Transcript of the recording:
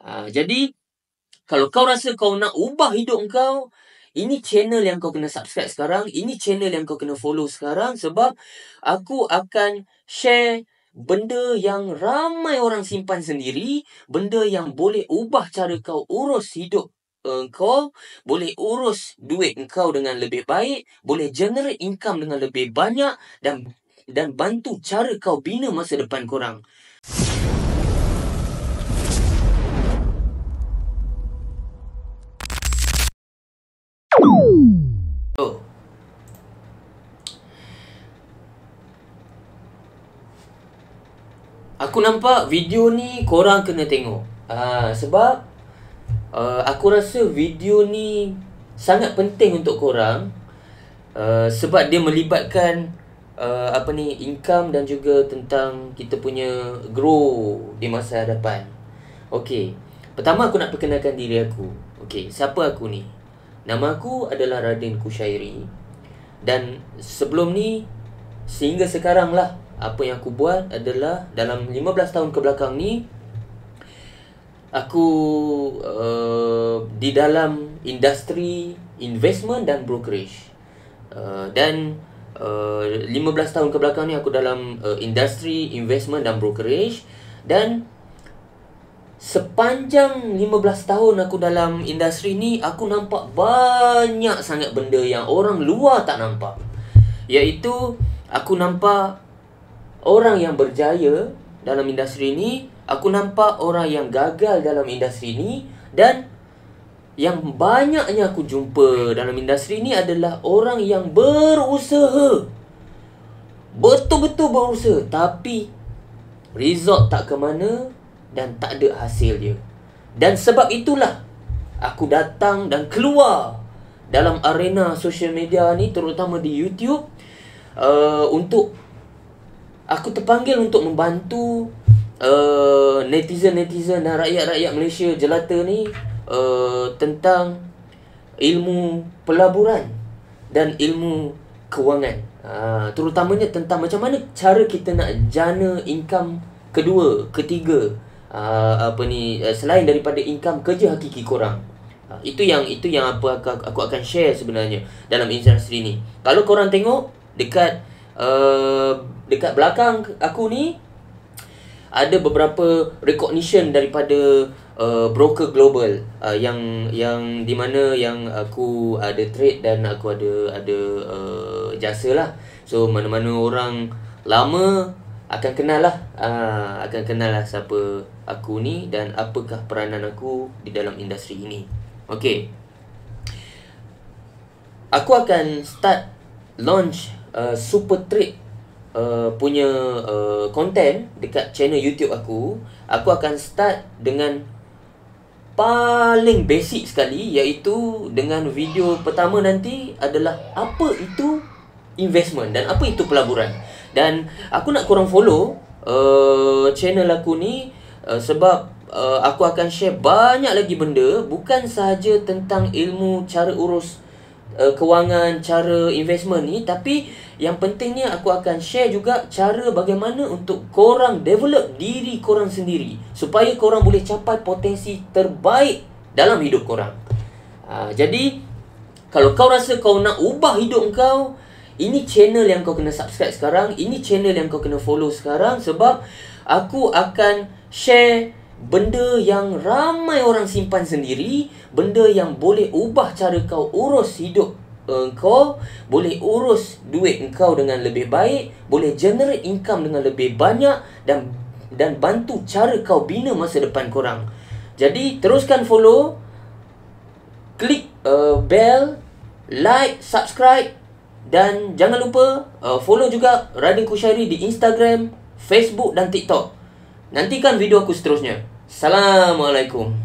Jadi kalau kau rasa kau nak ubah hidup kau, ini channel yang kau kena subscribe sekarang, ini channel yang kau kena follow sekarang, sebab aku akan share benda yang ramai orang simpan sendiri, benda yang boleh ubah cara kau urus hidup kau, boleh urus duit kau dengan lebih baik, boleh generate income dengan lebih banyak, dan bantu cara kau bina masa depan korang. Aku nampak video ni korang kena tengok. Sebab aku rasa video ni sangat penting untuk korang. Sebab dia melibatkan income dan juga tentang kita punya grow di masa hadapan. Okey, pertama aku nak perkenalkan diri aku. Okey, siapa aku ni? Nama aku adalah Radin Kushairi. Dan sebelum ni, sehingga sekarang lah, apa yang aku buat adalah dalam 15 tahun ke belakang ni, aku di dalam industri investment dan brokerage. Dan 15 tahun ke belakang ni aku dalam industri investment dan brokerage. Dan sepanjang 15 tahun aku dalam industri ni, aku nampak banyak sangat benda yang orang luar tak nampak. Iaitu aku nampak orang yang berjaya dalam industri ni, aku nampak orang yang gagal dalam industri ni, dan yang banyaknya aku jumpa dalam industri ni adalah orang yang berusaha, betul-betul berusaha, tapi result tak ke mana dan tak ada hasil dia. Dan sebab itulah aku datang dan keluar dalam arena social media ni, terutama di YouTube, untuk aku terpanggil untuk membantu netizen-netizen dan rakyat-rakyat Malaysia jelata ni tentang ilmu pelaburan dan ilmu kewangan. Terutamanya tentang macam mana cara kita nak jana income kedua, ketiga, selain daripada income kerja hakiki korang. Itu yang apa aku akan share sebenarnya dalam industri ni. Kalau korang tengok dekat belakang aku ni, ada beberapa recognition daripada broker global yang di mana yang aku ada trade dan aku ada jasa lah. So mana-mana orang lama akan kenal lah, siapa aku ni dan apakah peranan aku di dalam industri ini. Okay, aku akan start launch super trade punya content dekat channel YouTube aku. Aku akan start dengan paling basic sekali, iaitu dengan video pertama nanti adalah apa itu investment dan apa itu pelaburan. Dan aku nak korang follow channel aku ni sebab aku akan share banyak lagi benda, bukan sahaja tentang ilmu cara urus kewangan, cara investment ni, tapi yang pentingnya aku akan share juga cara bagaimana untuk korang develop diri korang sendiri supaya korang boleh capai potensi terbaik dalam hidup korang. Jadi kalau kau rasa kau nak ubah hidup kau, ini channel yang kau kena subscribe sekarang, ini channel yang kau kena follow sekarang, sebab aku akan share benda yang ramai orang simpan sendiri, benda yang boleh ubah cara kau urus hidup kau, boleh urus duit kau dengan lebih baik, boleh generate income dengan lebih banyak, dan bantu cara kau bina masa depan korang. Jadi teruskan follow, klik bell, like, subscribe, dan jangan lupa follow juga Radin Kushairi di Instagram, Facebook dan TikTok. Nantikan video aku seterusnya. Assalamualaikum.